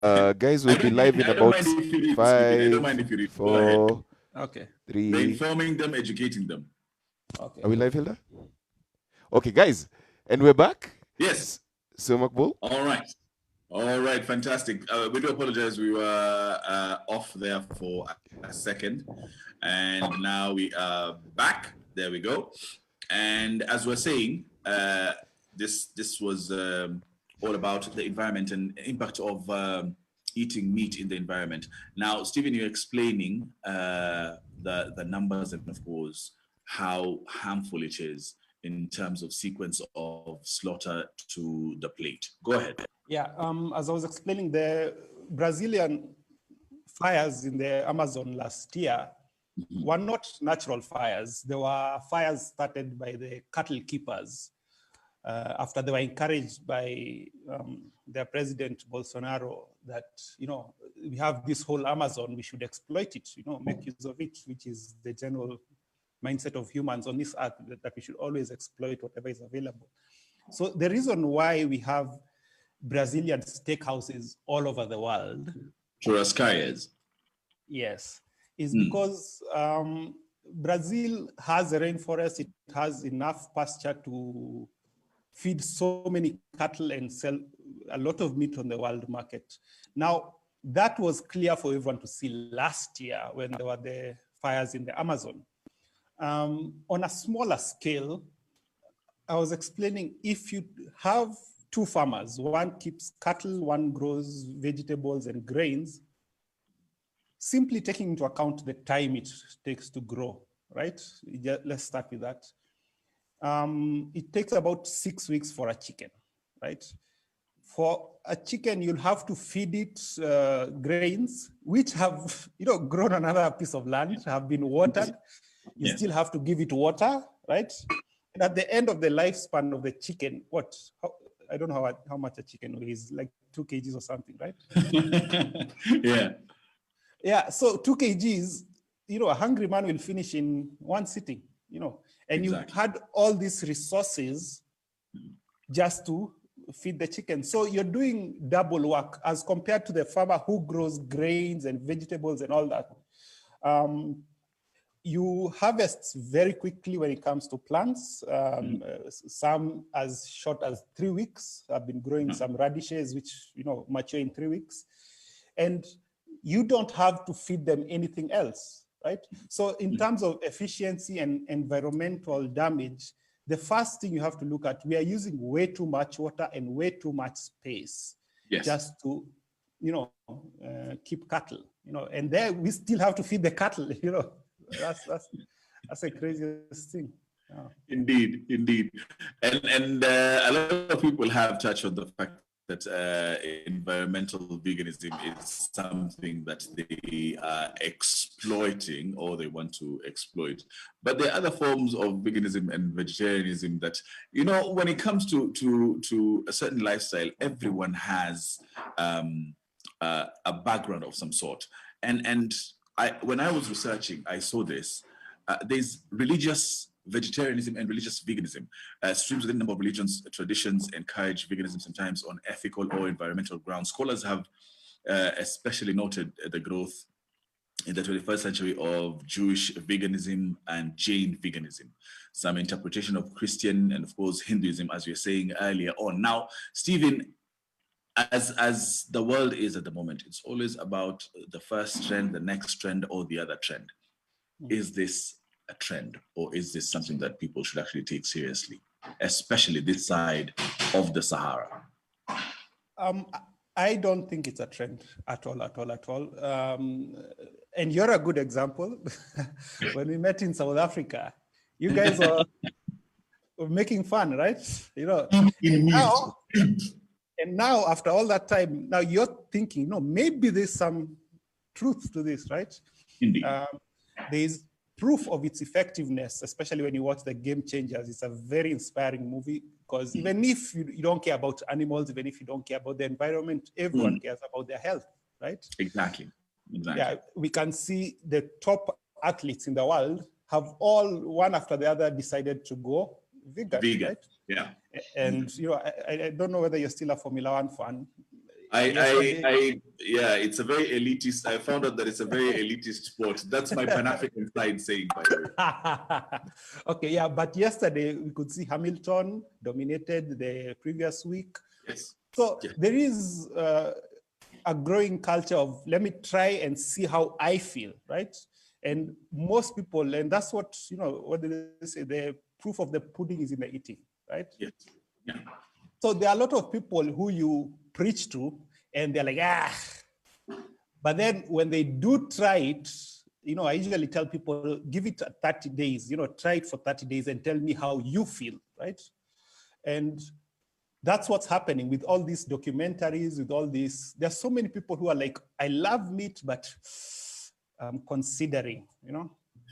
Guys, I we'll be don't, live in I don't about mind if you read, Stephen. I don't mind if five, you read. Go ahead. 4, Okay. We're 3. informing them, educating them. Okay. Are we live, Hilda? Okay, guys, and we're back. Yes. So, Makbul. All right. All right. Fantastic. We do apologize. We were off there for a second, and now we are back. There we go. And as we're saying, this was all about the environment and impact of eating meat in the environment. Now, Stephen, you're explaining the numbers and of course how harmful it is in terms of sequence of slaughter to the plate. Go ahead. Yeah. As I was explaining, the Brazilian fires in the Amazon last year were not natural fires. They were fires started by the cattle keepers after they were encouraged by their president Bolsonaro that, we have this whole Amazon, we should exploit it, make use of it, which is the general mindset of humans on this earth, that we should always exploit whatever is available. So the reason why we have Brazilian steakhouses all over the world, Churrascaias. yes, is because Brazil has a rainforest. It has enough pasture to feed so many cattle and sell a lot of meat on the world market. Now, that was clear for everyone to see last year when there were the fires in the Amazon. On a smaller scale, I was explaining, if you have two farmers, one keeps cattle, one grows vegetables and grains, simply taking into account the time it takes to grow, right? Let's start with that. It takes about 6 weeks for a chicken, right? For a chicken, you'll have to feed it grains, which have grown another piece of land, have been watered. You still have to give it water, right? And at the end of the lifespan of the chicken, I don't know how much a chicken weighs, like 2 kgs or something, right? Yeah. Yeah, so 2 kgs, a hungry man will finish in one sitting, and exactly. You had all these resources just to feed the chicken. So you're doing double work as compared to the farmer who grows grains and vegetables and all that. You harvest very quickly when it comes to plants. Some as short as 3 weeks. I've been growing some radishes, which mature in 3 weeks. And you don't have to feed them anything else, right? So in terms of efficiency and environmental damage, the first thing you have to look at, we are using way too much water and way too much space just to, keep cattle, and there we still have to feed the cattle, That's a craziest thing. Yeah. Indeed. And a lot of people have touched on the fact that environmental veganism is something that they are exploiting or they want to exploit. But there are other forms of veganism and vegetarianism that, when it comes to a certain lifestyle, everyone has a background of some sort. And when I was researching, I saw this. There's religious vegetarianism and religious veganism. Streams within a number of religions, traditions encourage veganism sometimes on ethical or environmental grounds. Scholars have especially noted the growth in the 21st century of Jewish veganism and Jain veganism, some interpretation of Christian and of course Hinduism, as we were saying earlier on. Now, Stephen, as the world is at the moment, it's always about the first trend, the next trend, or the other trend. Is this a trend, or is this something that people should actually take seriously, especially this side of the Sahara? I don't think it's a trend at all. And you're a good example. When we met in South Africa, you guys were making fun, right? And now after all that time, now you're thinking, maybe there's some truth to this, right? Indeed. There's proof of its effectiveness, especially when you watch The Game Changers. It's a very inspiring movie because even if you don't care about animals, even if you don't care about the environment, everyone cares about their health, right? Exactly. Yeah, we can see the top athletes in the world have all, one after the other, decided to go vegan. Right? Yeah. And I don't know whether you're still a Formula One fan. Yeah, it's a very elitist. I found out that it's a very elitist sport. That's my Pan-African side saying, by the way. Okay, yeah, but yesterday we could see Hamilton dominated the previous week. Yes. So Yeah. there is a growing culture of let me try and see how I feel, right? And most people, and that's what, what do they say? The proof of the pudding is in the eating, right? Yes. Yeah. So there are a lot of people who you preach to and they're like, but then when they do try it, I usually tell people, give it 30 days, try it for 30 days and tell me how you feel, right? And that's what's happening with all these documentaries, with all this. There's so many people who are like, I love meat, but I'm considering,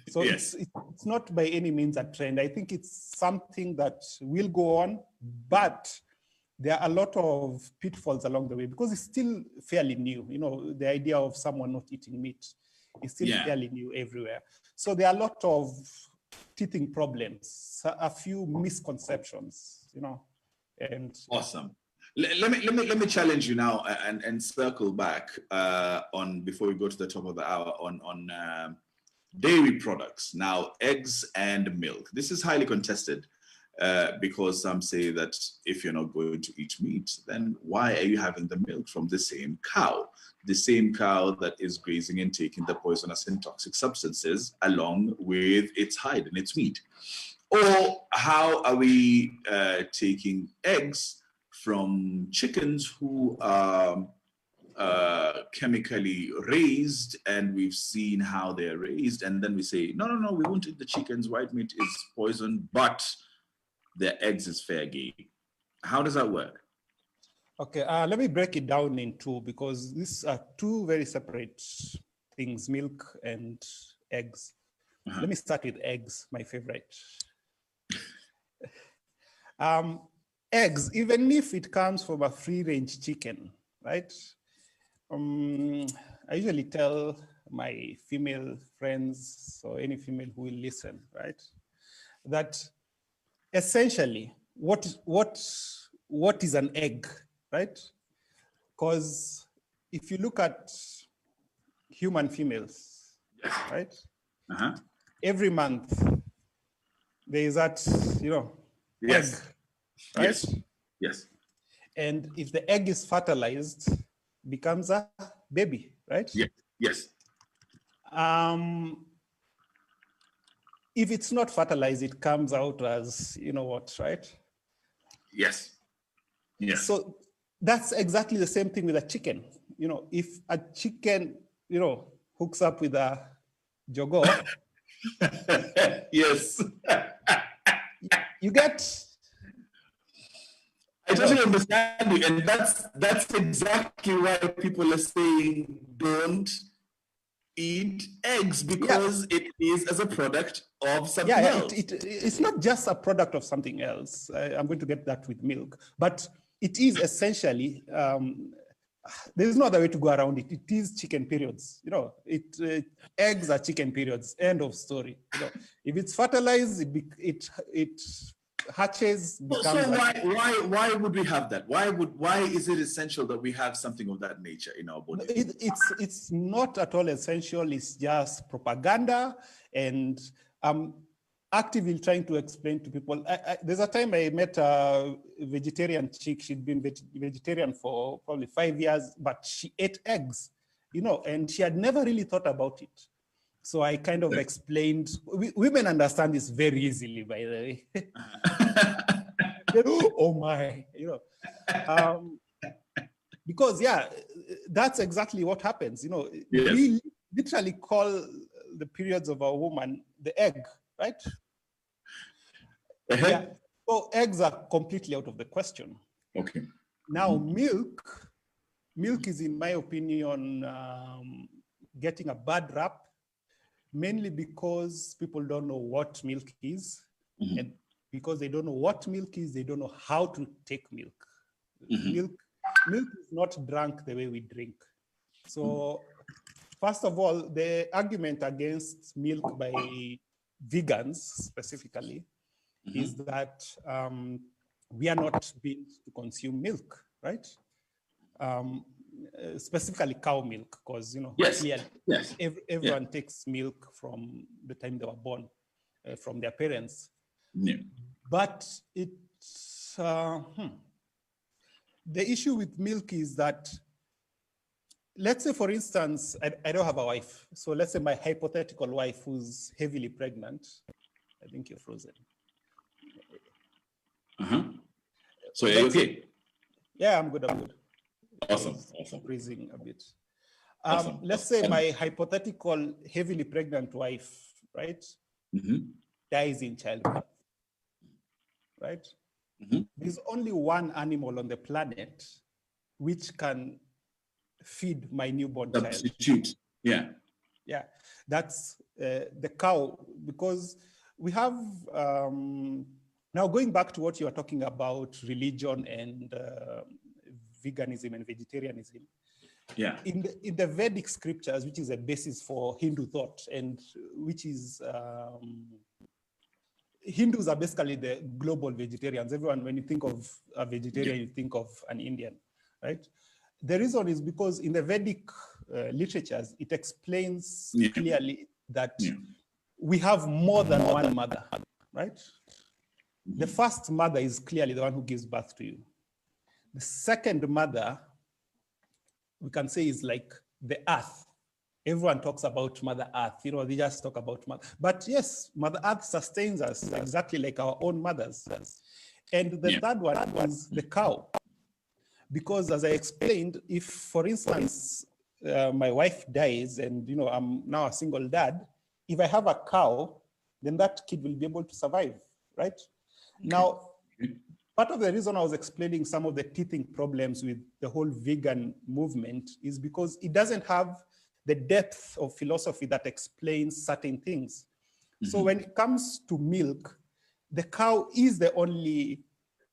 So Yes. it's not by any means a trend. I think it's something that will go on, but there are a lot of pitfalls along the way because it's still fairly new. The idea of someone not eating meat is still fairly new everywhere. So there are a lot of teething problems, a few misconceptions, and awesome. Let me challenge you now and circle back on before we go to the top of the hour on dairy products. Now, eggs and milk. This is highly contested because some say that if you're not going to eat meat, then why are you having the milk from the same cow? The same cow that is grazing and taking the poisonous and toxic substances along with its hide and its meat. Or how are we taking eggs from chickens who are chemically raised, and we've seen how they're raised, and then we say, no, we won't eat the chickens, white meat is poison, but their eggs is fair game. How does that work? Okay, let me break it down in two because these are two very separate things, milk and eggs. Let me start with eggs, my favorite. Eggs, even if it comes from a free-range chicken, right? I usually tell my female friends or any female who will listen, right, that essentially what is an egg, right? Because if you look at human females, right, every month there is that, egg, right? Yes. And if the egg is fertilized, becomes a baby, right? Yes. If it's not fertilized, it comes out as, right? Yes. So that's exactly the same thing with a chicken. If a chicken, hooks up with a jogo, yes. you get. I totally understand you, and that's exactly why people are saying don't eat eggs, because it is as a product of something else. It's not just a product of something else. I'm going to get that with milk, but it is essentially, there's no other way to go around it. It is chicken periods. Eggs are chicken periods, end of story. If it's fertilized, it hatches. So why would we have that? Why is it essential that we have something of that nature in our body? It's not at all essential. It's just propaganda, and actively trying to explain to people. There's a time I met a vegetarian chick. She'd been vegetarian for probably 5 years, but she ate eggs, and she had never really thought about it. So I kind of explained. Women understand this very easily, by the way. Oh my, because that's exactly what happens. We literally call the periods of a woman the egg, right? Yeah. So eggs are completely out of the question. Okay. Now milk is, in my opinion, getting a bad rap, mainly because people don't know what milk is, and because they don't know what milk is, they don't know how to take milk. Milk is not drunk the way we drink. So first of all, the argument against milk by vegans specifically is that we are not built to consume milk, right? specifically cow milk, because Yes. clearly Yes. everyone takes milk from the time they were born from their parents. Yeah. But the issue with milk is that, let's say, for instance, I don't have a wife. So let's say my hypothetical wife who's heavily pregnant. I think you're frozen. So are you okay? Yeah, I'm good. Awesome. Freezing a bit. Awesome. Let's say my hypothetical heavily pregnant wife, right, dies in childbirth, right? There's only one animal on the planet which can feed my newborn Substitute. child. Yeah. Yeah, that's the cow, because we have, now going back to what you were talking about, religion and veganism and vegetarianism. Yeah. In the Vedic scriptures, which is a basis for Hindu thought, and which is, Hindus are basically the global vegetarians. Everyone, when you think of a vegetarian, you think of an Indian, right? The reason is because in the Vedic literatures, it explains clearly that we have more than one mother, right? The first mother is clearly the one who gives birth to you. The second mother, we can say, is like the earth. Everyone talks about Mother Earth, they just talk about Mother. But yes, Mother Earth sustains us exactly like our own mothers. And the third one is the cow. Because as I explained, if, for instance, my wife dies and I'm now a single dad, if I have a cow, then that kid will be able to survive, right? Okay. Now, part of the reason I was explaining some of the teething problems with the whole vegan movement is because it doesn't have the depth of philosophy that explains certain things. So when it comes to milk, the cow is the only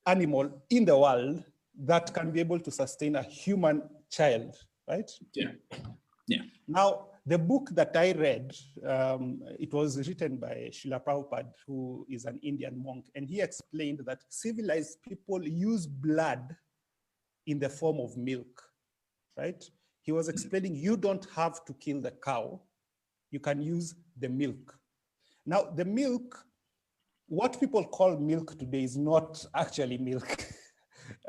animal in the world that can be able to sustain a human child, right? Yeah. Now, the book that I read, it was written by Srila Prabhupada, who is an Indian monk, and he explained that civilized people use blood in the form of milk, right? He was explaining you don't have to kill the cow, you can use the milk. Now, the milk, what people call milk today is not actually milk.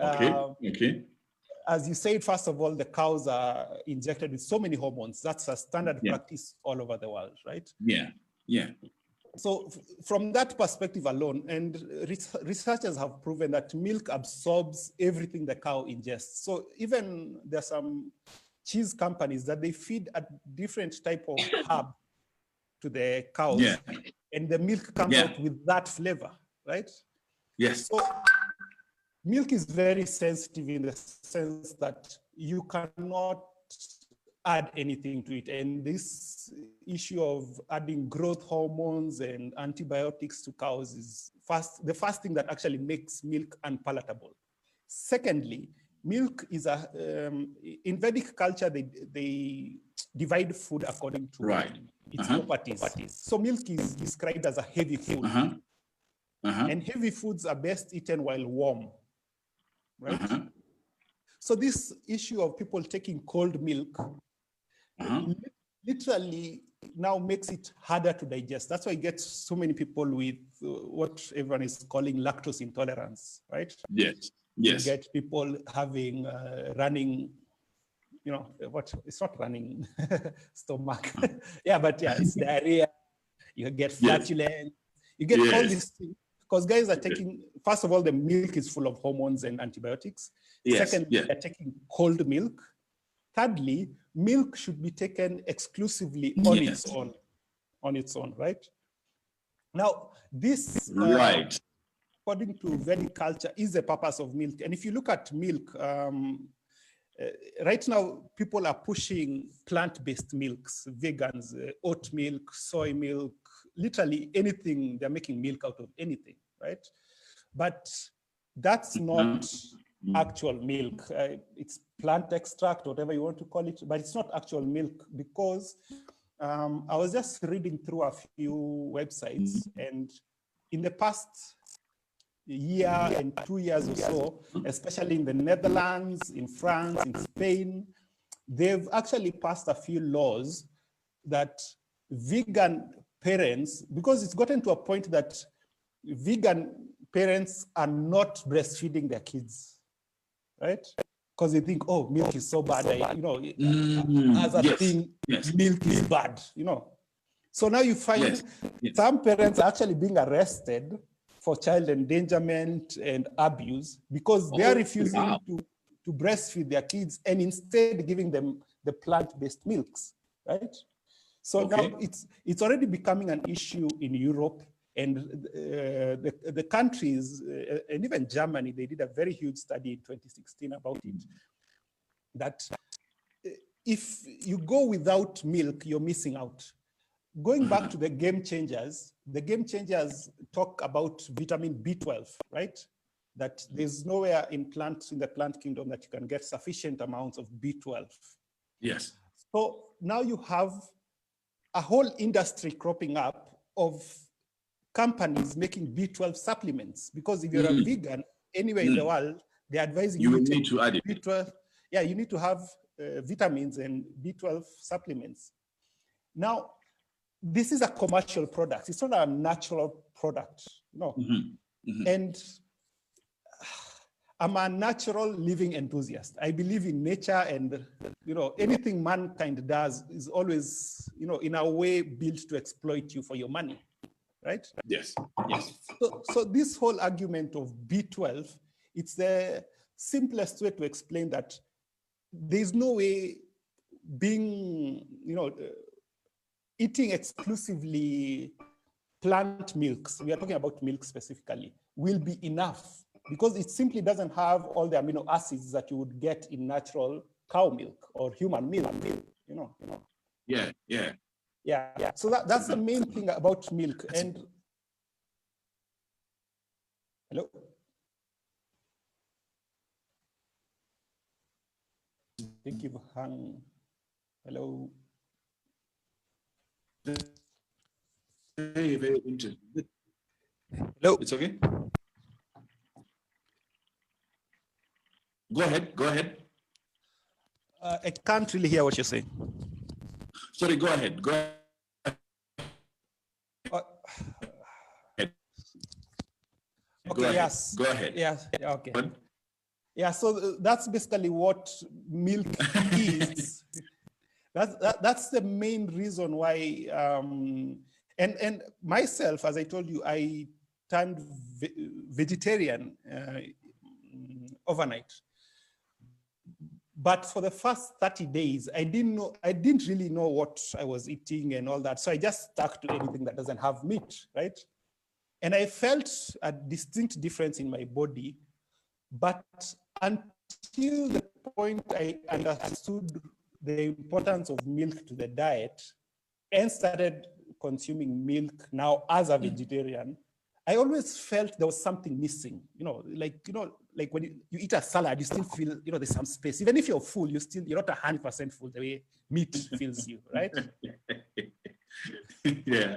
Okay. As you said, first of all, the cows are injected with so many hormones. That's a standard practice all over the world, right? Yeah. So from that perspective alone, and researchers have proven that milk absorbs everything the cow ingests. So even there's some cheese companies that they feed a different type of herb to the cows, and the milk comes out with that flavor, right? Yes. So milk is very sensitive in the sense that you cannot add anything to it. And this issue of adding growth hormones and antibiotics to cows is the first thing that actually makes milk unpalatable. Secondly, milk is in Vedic culture, they divide food according to its properties. So milk is described as a heavy food. And heavy foods are best eaten while warm, right? So this issue of people taking cold milk literally now makes it harder to digest. That's why you get so many people with what everyone is calling lactose intolerance, right? Yes. You get people having running, it's not running stomach. It's diarrhea. You get flatulence. You get all these things because guys are taking, first of all, the milk is full of hormones and antibiotics. Secondly, they're taking cold milk. Thirdly, milk should be taken exclusively on its own, right? Now, this, according to Vedic culture, is the purpose of milk. And if you look at milk, right now, people are pushing plant-based milks, vegans, oat milk, soy milk, literally anything. They're making milk out of anything, right? But that's not actual milk. It's plant extract, whatever you want to call it, but it's not actual milk because I was just reading through a few websites, and in the past year and 2 years or so, especially in the Netherlands, in France, in Spain, they've actually passed a few laws that vegan parents, because it's gotten to a point that vegan parents are not breastfeeding their kids, right? Because they think, oh, milk is so bad. As a thing, milk is bad, So now you find some parents are actually being arrested for child endangerment and abuse because they are refusing to breastfeed their kids and instead giving them the plant-based milks, right? So now it's already becoming an issue in Europe, and the countries, and even Germany, they did a very huge study in 2016 about it, that if you go without milk, you're missing out. Going back to the game changers talk about vitamin B12, right? That there's nowhere in the plant kingdom that you can get sufficient amounts of B12. Yes. So now you have a whole industry cropping up of companies making B12 supplements, because if you're a vegan anywhere in the world, they're advising you need to add it. B12. Yeah, you need to have vitamins and B12 supplements. Now, this is a commercial product. It's not a natural product, no. And I'm a natural living enthusiast. I believe in nature, and anything mankind does is always, in a way built to exploit you for your money, right? Yes. So this whole argument of B12, it's the simplest way to explain that there's no way being, eating exclusively plant milks, we are talking about milk specifically, will be enough, because it simply doesn't have all the amino acids that you would get in natural cow milk or human milk, Yeah. So that's the main thing about milk. And hello? I think you've hung. Hello? Very, very interesting. Hello? It's okay? Go ahead. I can't really hear what you're saying. Sorry, go ahead. Okay, yes. Go ahead. Yes, okay. Yeah, so that's basically what milk is. That's the main reason why, and myself, as I told you, I turned vegetarian overnight. But for the first 30 days, I didn't really know what I was eating and all that. So I just stuck to anything that doesn't have meat, right? And I felt a distinct difference in my body, but until the point I understood the importance of milk to the diet and started consuming milk now as a vegetarian, I always felt there was something missing, like when you eat a salad, you still feel, there's some space. Even if you're full, you're not 100% full the way meat fills you, right? Yeah.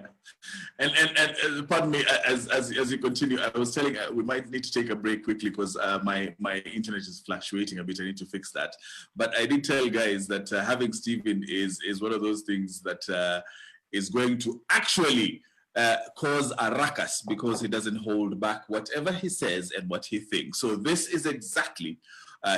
And pardon me, as you continue, I was telling, we might need to take a break quickly because my internet is fluctuating a bit. I need to fix that. But I did tell guys that having Stephen is one of those things that is going to actually cause a ruckus, because he doesn't hold back whatever he says and what he thinks. So this is exactly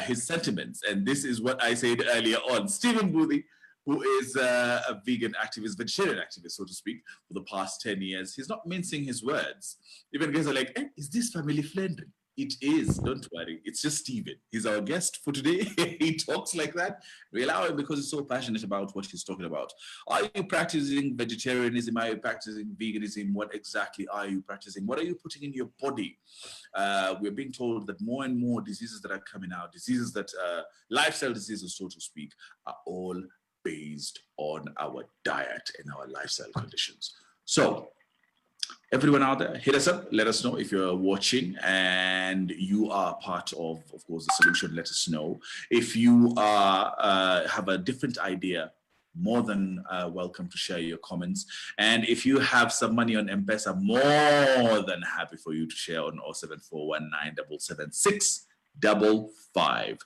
his sentiments. And this is what I said earlier on. Stephen Mbuthi, who is a vegan activist, vegetarian activist, so to speak, for the past 10 years. He's not mincing his words. Even guys are like, is this family friendly? It is, don't worry. It's just Stephen. He's our guest for today. He talks like that. We allow him because he's so passionate about what he's talking about. Are you practicing vegetarianism? Are you practicing veganism? What exactly are you practicing? What are you putting in your body? We're being told that more and more diseases that are coming out, diseases that, lifestyle diseases, so to speak, are all based on our diet and our lifestyle conditions. So everyone out there, hit us up. Let us know if you're watching and you are part of course, the solution. Let us know. If you have a different idea more than welcome to share your comments. And if you have some money on M-Pesa, more than happy for you to share on 07419776655.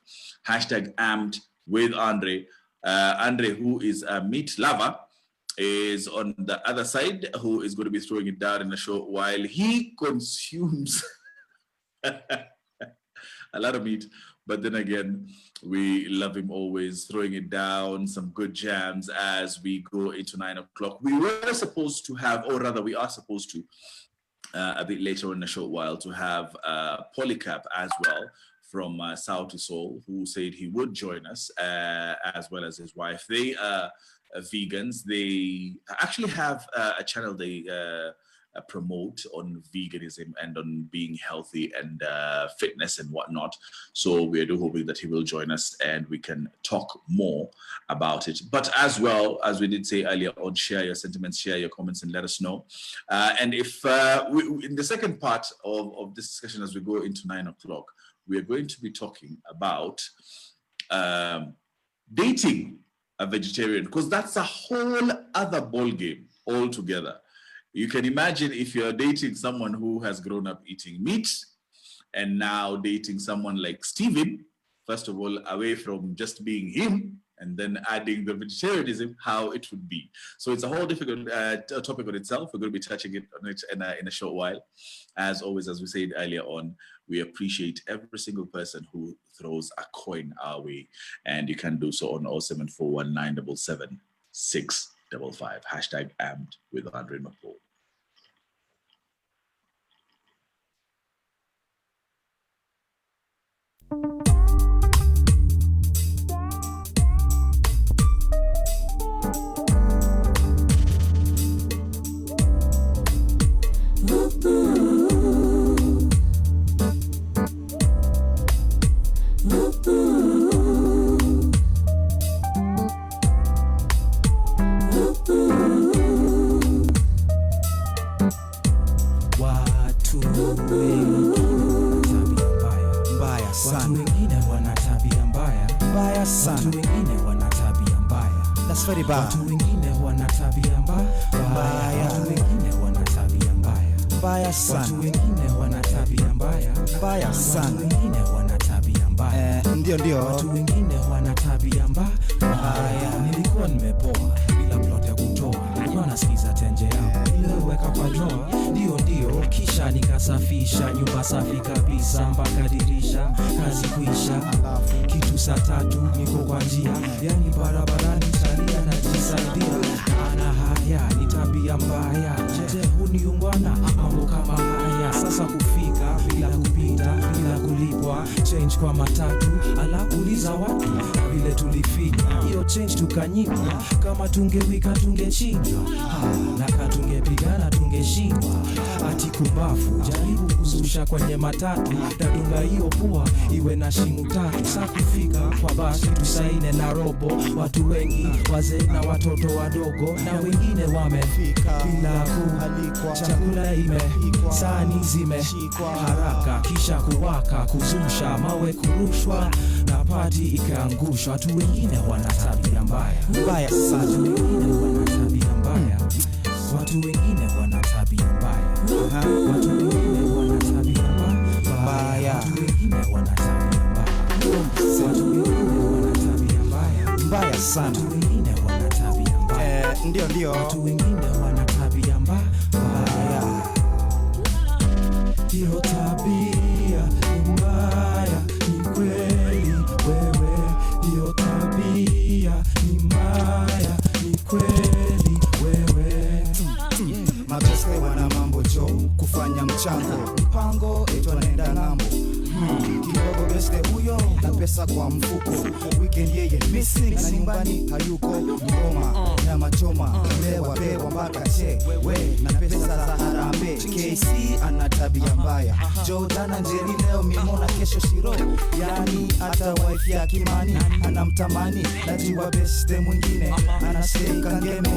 Hashtag amped with Andre. Andre, who is a meat lover, is on the other side, who is going to be throwing it down in a short while. He consumes a lot of meat, but then again, we love him always throwing it down, some good jams as we go into 9 o'clock. We were supposed to have, or rather we are supposed to, a bit later in a short while, to have Polycap as well, from South to Soul, who said he would join us, as well as his wife. They are vegans. They actually have a channel they promote on veganism and on being healthy and fitness and whatnot. So we are hoping that he will join us and we can talk more about it. But as well, as we did say earlier on, share your sentiments, share your comments, and let us know. And if in the second part of this discussion, as we go into 9 o'clock, we are going to be talking about dating a vegetarian, because that's a whole other ball game altogether. You can imagine if you're dating someone who has grown up eating meat and now dating someone like Steven, first of all, away from just being him and then adding the vegetarianism, how it would be. So it's a whole difficult topic on itself. We're going to be touching it on it in a short while. As always, as we said earlier on, we appreciate every single person who throws a coin our way. And you can do so on 07419777655. Hashtag amped with Andre McCall. Watu wengine wana tabia mbaya, watu wengine wana tabia mbaya sana, watu wengine wana tabia mbaya sana, watu wengine wana tabia mbaya, ndio watu wengine wana tabia mbaya. Nilikuwa nimepoa bila plot ya kutoa, nilikuwa nasikiza tenje yao ile weka kwa drawer, ndio kisha nikasafisha nyumba safi kabisa mpaka dirisha, kazi kuisha, alafu kitu saa 3 niko kwa njia, yani barabarani salia na jisaidia. Ana haya ni tabia mbaya, je huniungwana mambo kama haya, sasa kufika bila kupita bila kulipwa, change kwa matatu ala uliza watu vile tulifinya hiyo change tukanyima, kama tungewika tungechinjwa na katungepigana tungeshindwa, ati kumbafu jaribu kuzusha kwenye matatu, dadunga hiyo pua iwe na shimu 3, saa kufika kwa basi tusaine na robo, watu wengi wazee na watoto wadogo na wengine wamefika bila kualikwa, chakula imepikwa, sahani zimeshikwa haraka, kisha kuwaka kuzusha mawe kurushwa na pati ikaangushwa. Watu wengine wana tabia mbaya sana, watu wengine wana tabia mbaya, watu wengine wana tabia mbaya, watu wengine wana tabia mbaya, watu wengine wana tabia mbaya, watu wengine wana tabia mbaya sana, watu wengine wana tabia mbaya, ndio watu wengine wana tabia mbaya. Hiyo tabia mbaya ni kweli wewe, hiyo tabia ni mbaya ni kweli wewe. Matoske wana mambo jo kufanya mpango eto naenda ngambo, kidogo beste huyo na pesa kwa mfuko, weekend yeye missing na nyumbani hayuko ngoma, nyama choma, lewa bewa mpaka che, we na pesa za harambe. KC ana tabia mbaya, Jordan Njeri leo mimona kesho shiro. Yani hata wife ya Kimani anamtamani, najua beste mwingine anashika ngeme.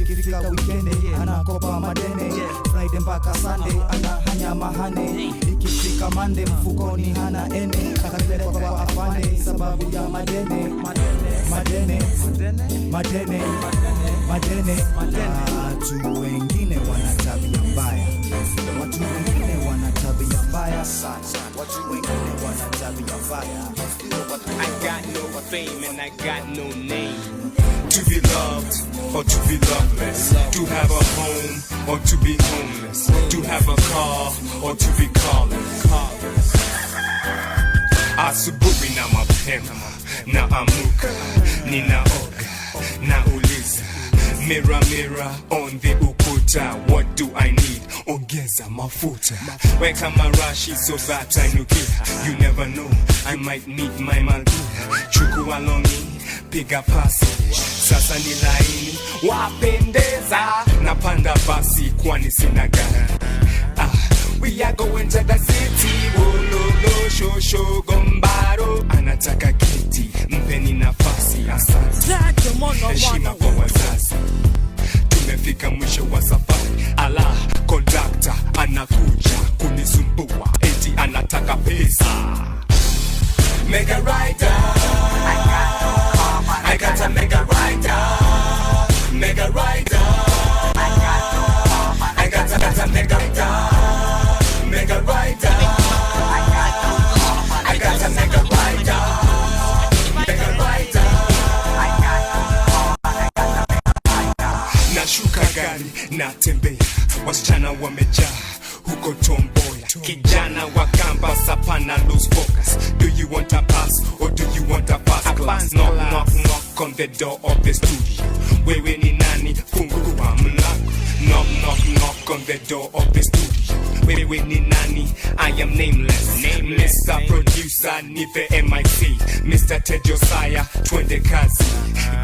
Ikifika weekend anakopa madene, Friday mpaka Sunday anahanya mahane. Ikifika Monday mfukoni hana ene, akapelekwa kwa afande sababu ya madene. Watu wengine wana tabia mbaya, watu wengine wana tabia mbaya sana, watu wengine wana tabia mbaya. I got no fame and I got no name. To be loved or to be loveless, to have a home or to be homeless, to have a car or to be carless. Asubuhi na mapema na amuka, ninaoga na uliza, mirror mirror on the ukuta, what do I need? Ongeza mafuta, weka marashi so that I nukia. You never know, I might meet my malkia. Chukua longi, piga pasi, sasa ni laini, wapendeza. Napanda basi kwani sina gari. We are going to the city, wololo, shosho, gombaro. Anataka kiti, mpeni nafasi, asante. Heshima kwa wazazi, tumefika mwisho wa safari. Ala, conductor, anakuja kunisumbua, eti anataka pesa. Mega rider, I got a mega rider. Mega rider, I got a mega rider. Mega rider, I got a mega rider. Mega rider, nashuka gari natembea, wasichana wamejaa huko tomboya. Kijana wa campus hapana lose focus. Do you want a pass or do you want a pass class? Knock knock knock on the door of the studio. Wewe ni nani? Fungua mlango. Knock knock knock on the door of the studio. Wewe ni nani? I am nameless. Mr. Producer, nipe MIC. Mr. Ted Josiah, twende kazi.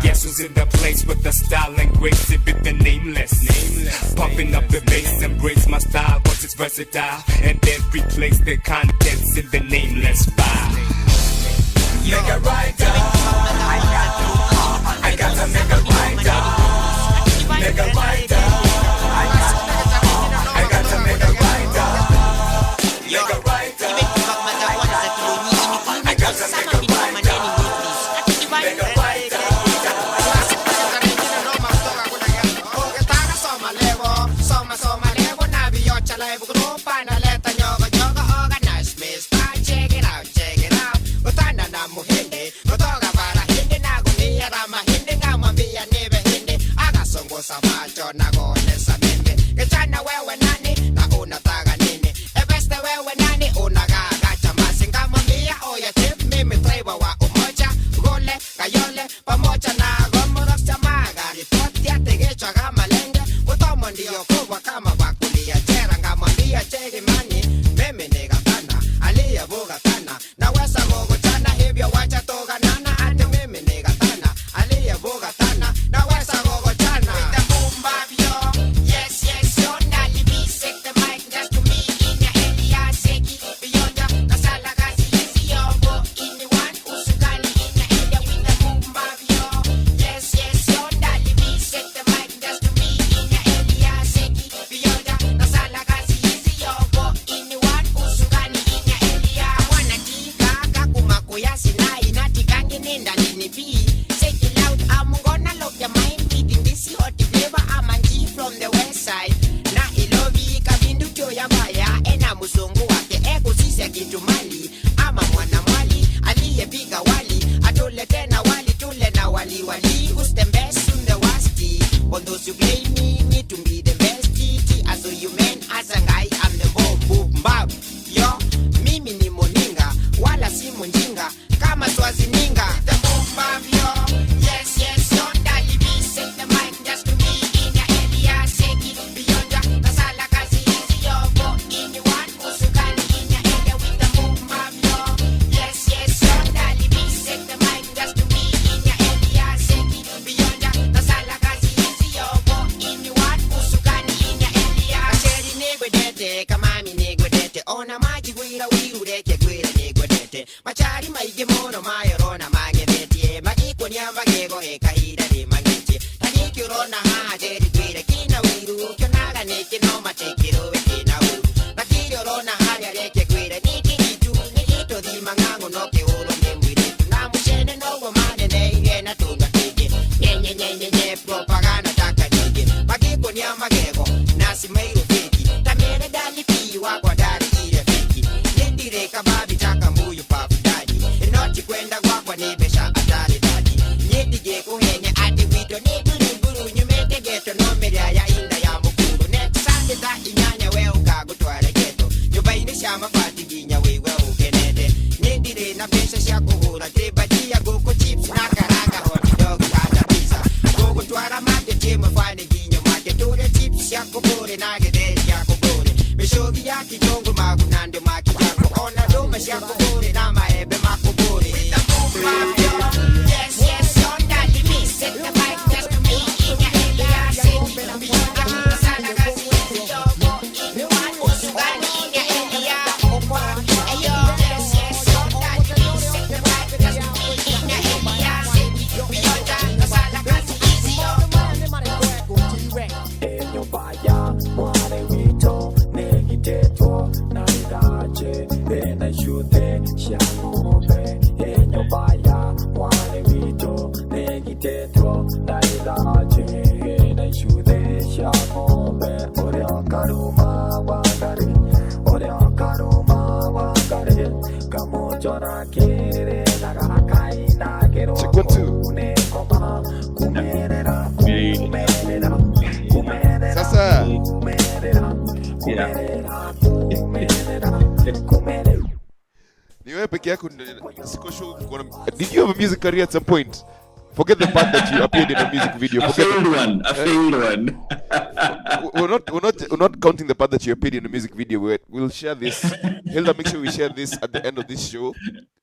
Guess who's in the place with the style and grace? It be the nameless. Pumping up the bass, embrace my style, cause it's versatile. And then replace the contents in the nameless file. Mega rider, I got a mega rider. Mega rider, I got a mega rider. Mega rider, I got a mega rider. Mega rider. nye propaganda taka nyingi magiko ni amagego nasi mairo feki tamere dali pi wa kwa dali ile feki nindire kababi taka mbuyu papu dadi noti kwenda kwa nibesha atali dadi nyidige kuhenye ati wito ni buru nyumete geto no media ya inda ya mukuru next Sunday da inyanya we ukago twale geto nyubaini shama fati ginya we ukenede nindire na pesa sha kuhura tebadi ya goko chips na karanga hot dog kata pizza gogo twara mate tema fane ginya mate tore chips ya kubore na gede ya kubore mishogi ya kijongo magunande maki yako ona doma sha kubore na maebe makubore yes yes on that me set the mic just to me in your area city beyond the sana kasi yogo in one usugani in your area ayo yes yes on that me set the mic just to me in your area city beyond the sana kasi yogo enyo baya mwane wito negiteto na idaje ena shute shamobe enyo baya mwane wito negiteto na idaje ena shute shamobe ore akaruma wangare kamo jora kere nagakai nagero ne koma kumerera Sasa ni wewe peke yako siko sure kuna. Did you have a music career at some point? Forget the part that you appeared in a music video. A failed one. We're not counting the part that you appeared in a music video. We'll share this. Hilda, make sure we share this at the end of this show.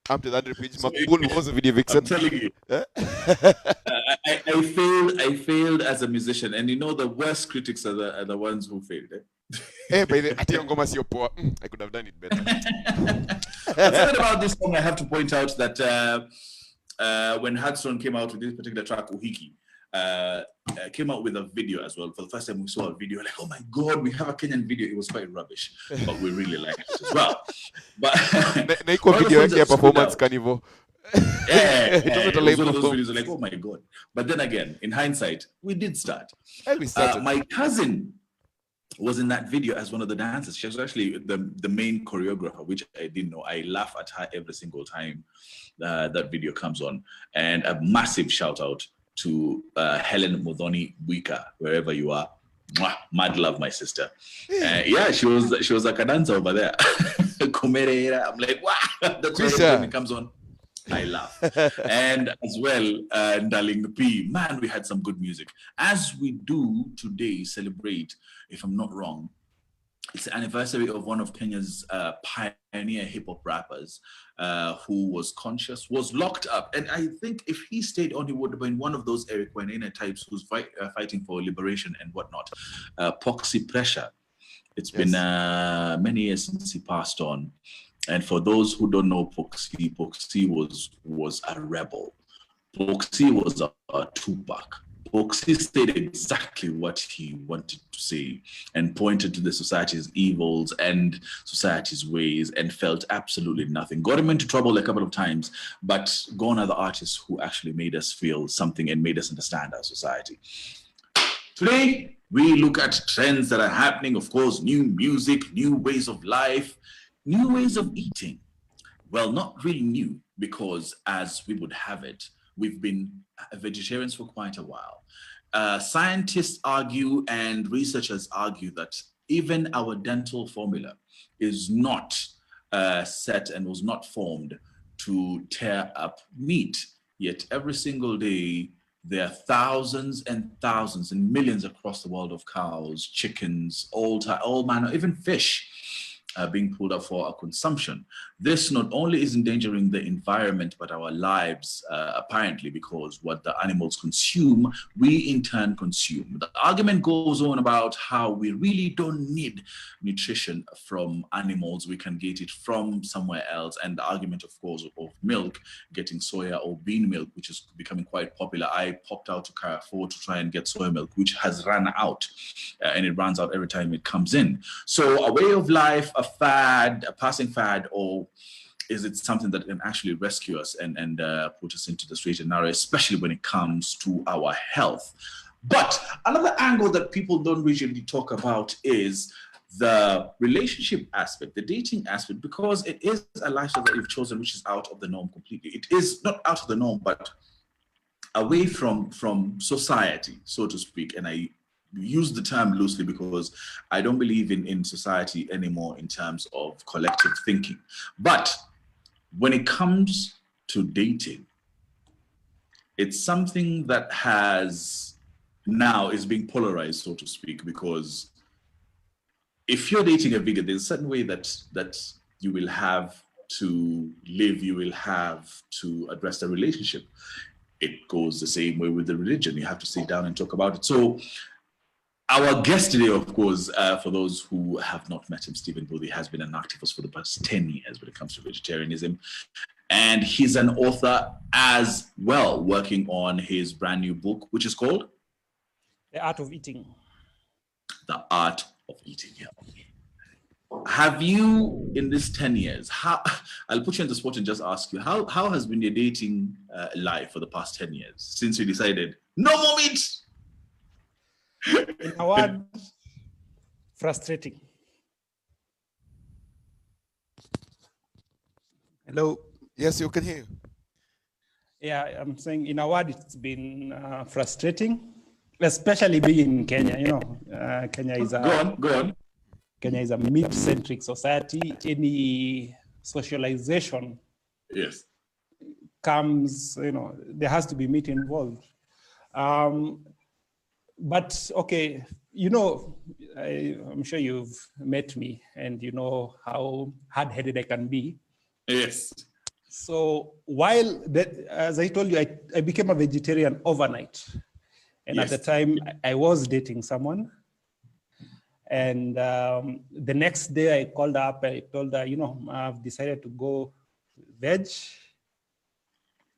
After that page, Makbul was a video vixen. I'm telling you. I failed as a musician, and you know the worst critics are the ones who failed. Hey, by the I could have done it better. But about this song, I have to point out that when Hudson came out with this particular track, Uhiki, came out with a video as well. For the first time we saw a video, like, oh my God, we have a Kenyan video. It was quite rubbish, but we really liked it as well. But video performance carnival. Yeah, it was one of those videos like, oh my God. But then again, in hindsight, we did start. My cousin was in that video as one of the dancers. She was actually the main choreographer, which I didn't know. I laugh at her every single time that video comes on. And a massive shout out to Helen Modoni Wika, wherever you are. Mwah, mad love, my sister. Yeah, she was like a dancer over there. I'm like, wow, that's when it comes on. I laugh. And as well, Darling P, man, we had some good music. As we do today celebrate, if I'm not wrong, it's the anniversary of one of Kenya's pioneer hip-hop rappers who was conscious, was locked up. And I think if he stayed on, he would have been one of those Eric Wainaina types who's fighting for liberation and whatnot. Poxy Pressure. It's been many years since he passed on. And for those who don't know Poxy was a rebel. Poxy was a Tupac. Poxy stated exactly what he wanted to say and pointed to the society's evils and society's ways and felt absolutely nothing. Got him into trouble a couple of times, but gone are the artists who actually made us feel something and made us understand our society. Today, we look at trends that are happening, of course, new music, new ways of life, new ways of eating. Well, not really new, because as we would have it, we've been vegetarians for quite a while. Scientists argue and researchers argue that even our dental formula is not set and was not formed to tear up meat. Yet every single day, there are thousands and thousands and millions across the world of cows, chickens, all manner, even fish being pulled up for our consumption. This not only is endangering the environment, but our lives, apparently, because what the animals consume, we in turn consume. The argument goes on about how we really don't need nutrition from animals. We can get it from somewhere else. And the argument, of course, of milk, getting soya or bean milk, which is becoming quite popular. I popped out to Carrefour to try and get soy milk, which has run out, and it runs out every time it comes in. So a way of life, a fad, a passing fad, or is it something that can actually rescue us and put us into the straight and narrow, especially when it comes to our health. But another angle that people don't usually talk about is the relationship aspect, the dating aspect, because it is a lifestyle that you've chosen, which is out of the norm completely. It is not out of the norm, but away from society, so to speak. And I use the term loosely because I don't believe in society anymore in terms of collective thinking. But when it comes to dating, it's something that now is being polarized, so to speak, because if you're dating a vegan, there's a certain way that you will have to live, you will have to address the relationship. It goes the same way with the religion. You have to sit down and talk about it. So our guest today, of course, for those who have not met him, Stephen Mbuthi has been an activist for the past 10 years when it comes to vegetarianism. And he's an author as well, working on his brand new book, which is called? The Art of Eating. The Art of Eating, yeah. Have you, in this 10 years, I'll put you on the spot and just ask you, how has been your dating life for the past 10 years since you decided, no more meat? In a word, frustrating. Hello? Yes, you can hear you. Yeah, I'm saying in a word, it's been frustrating, especially being in Kenya. You know, Kenya is Go on. Kenya is a meat-centric society. Any socialization comes, you know, there has to be meat involved. But okay, you know, I'm sure you've met me and you know how hard-headed I can be. Yes. So while that, as I told you, I became a vegetarian overnight. And at the time I was dating someone. And the next day I called up, I told her, you know, I've decided to go veg.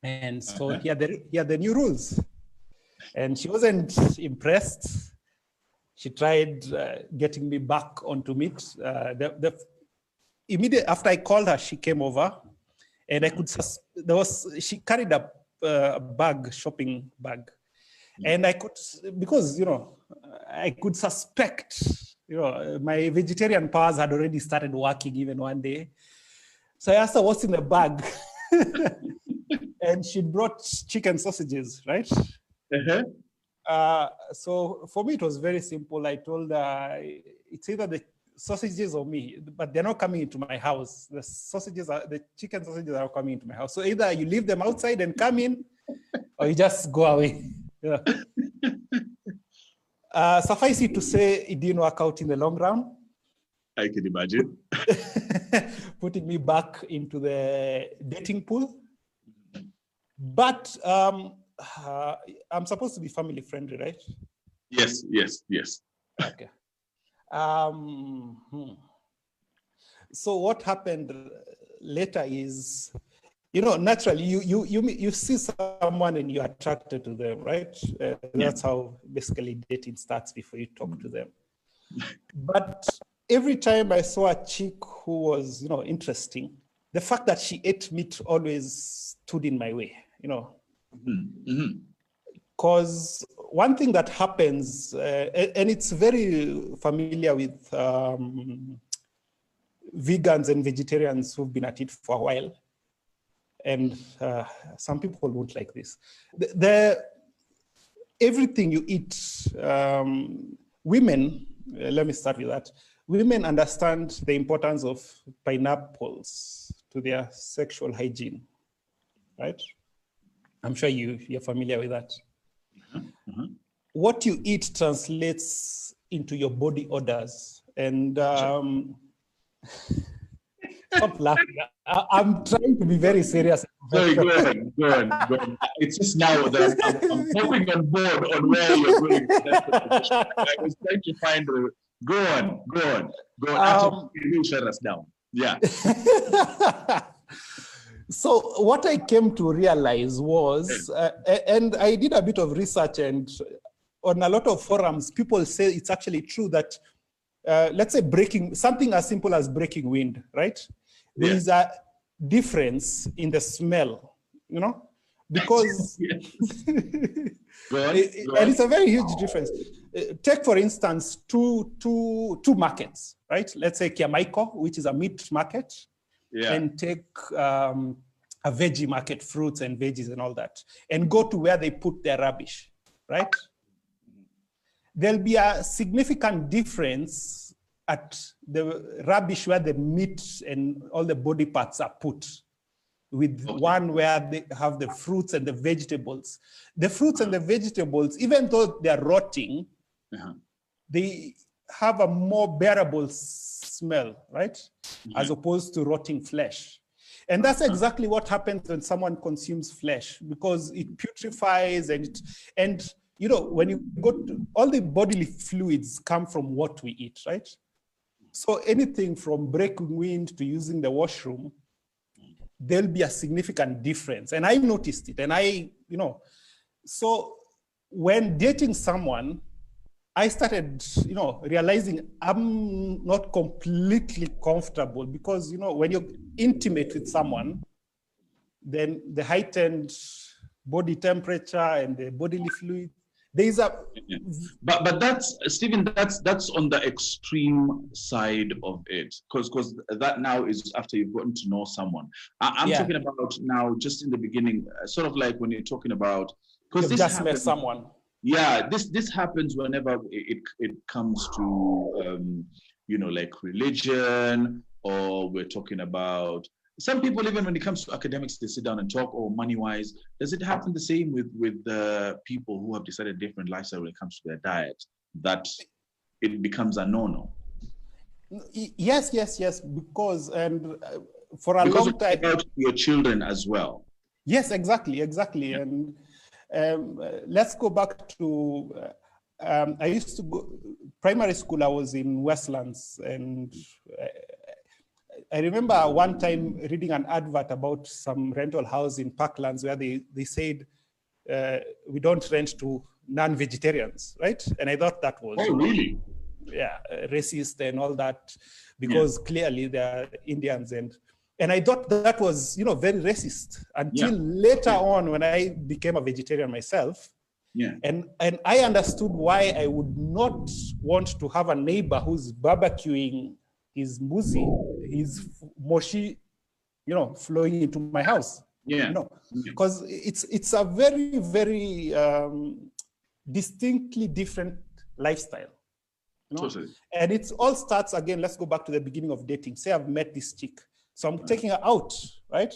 And so here are the new rules. And she wasn't impressed. She tried getting me back onto meat. Immediately after I called her, she came over and I could, she carried a bag, shopping bag. And I could, because, you know, I could suspect, you know, my vegetarian powers had already started working even one day. So I asked her what's in the bag. And she brought chicken sausages, right? So for me, it was very simple. I told her it's either the sausages or me, but they're not coming into my house. The chicken sausages are coming into my house. So either you leave them outside and come in, or you just go away. Yeah. Suffice it to say, it didn't work out in the long run. I can imagine. Putting me back into the dating pool. But I'm supposed to be family friendly, right? Yes. Okay. So what happened later is, you know, naturally you see someone and you're attracted to them, right? That's how basically dating starts before you talk to them. But every time I saw a chick who was, you know, interesting, the fact that she ate meat always stood in my way, you know. Because one thing that happens, and it's very familiar with vegans and vegetarians who've been at it for a while, and some people won't like this. Everything you eat, women, let me start with that. Women understand the importance of pineapples to their sexual hygiene, right? I'm sure you're familiar with that. What you eat translates into your body odors. And stop laughing. I'm trying to be very serious. Sorry, go on. It's just now that I'm hopping on board on where you're going. I was trying to find the... Go on. You shut us down. Yeah. So what I came to realize was, and I did a bit of research, and on a lot of forums, people say it's actually true that, let's say something as simple as breaking wind, right? There's difference in the smell, because and it's a very huge difference. Take, for instance, two markets, right? Let's say Kiamaiko, which is a meat market, and take a veggie market, fruits and veggies and all that, and go to where they put their rubbish, right? There'll be a significant difference at the rubbish where the meat and all the body parts are put, with one where they have the fruits and the vegetables. The fruits and the vegetables, even though they're rotting, they have a more bearable smell, right? As opposed to rotting flesh. And that's exactly what happens when someone consumes flesh, because it putrefies and when you go to, all the bodily fluids come from what we eat, right? So anything from breaking wind to using the washroom, there'll be a significant difference. And I noticed it. And so when dating someone, I started, realizing I'm not completely comfortable, because, when you're intimate with someone, then the heightened body temperature and the bodily fluid, there's a... But that's, Stephen, that's on the extreme side of it, because that now is after you've gotten to know someone. I'm talking about now, just in the beginning, sort of like when you're talking about, because this just met someone. Yeah, this happens whenever it comes to like religion, or we're talking about some people, even when it comes to academics, they sit down and talk, or money-wise. Does it happen the same with the people who have decided different lifestyle when it comes to their diet, that it becomes a no-no? Yes, because for a long time, about your children as well. Yes, exactly. Yeah. And let's go back to, I used to go, primary school, I was in Westlands, and I remember one time reading an advert about some rental house in Parklands where they said, we don't rent to non-vegetarians, right? And I thought that was... Oh, really? Yeah, racist and all that, because clearly they're Indians. And I thought that was, very racist, until later on when I became a vegetarian myself. Yeah. And I understood why I would not want to have a neighbor who's barbecuing his mbuzi, his moshi, flowing into my house. Yeah. Because it's a very, very distinctly different lifestyle. Totally. And it all starts, again, let's go back to the beginning of dating. Say I've met this chick. So I'm taking her out, right?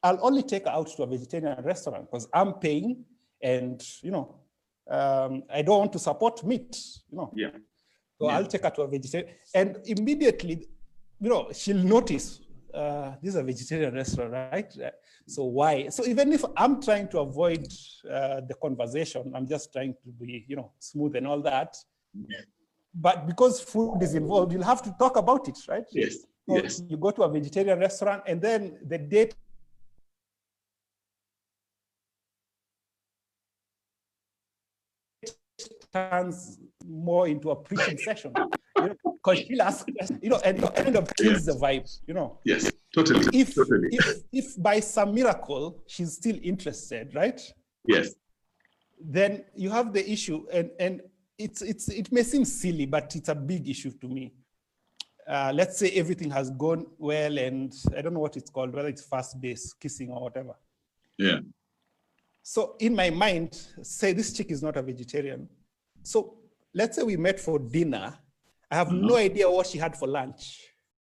I'll only take her out to a vegetarian restaurant because I'm paying, and I don't want to support meat, Yeah. So I'll take her to a vegetarian, and immediately, she'll notice this is a vegetarian restaurant, right? So why? So even if I'm trying to avoid the conversation, I'm just trying to be, smooth and all that. Yeah. But because food is involved, you'll have to talk about it, right? Yes. So yes. You go to a vegetarian restaurant, and then the date turns more into a preaching session, because she'll ask, and it kind of kills the vibe, Yes, totally. If by some miracle she's still interested, right? Yes. Then you have the issue, and it may seem silly, but it's a big issue to me. Let's say everything has gone well, and I don't know what it's called, whether it's fast base kissing or whatever. Yeah. So in my mind, say this chick is not a vegetarian. So let's say we met for dinner. I have no idea what she had for lunch.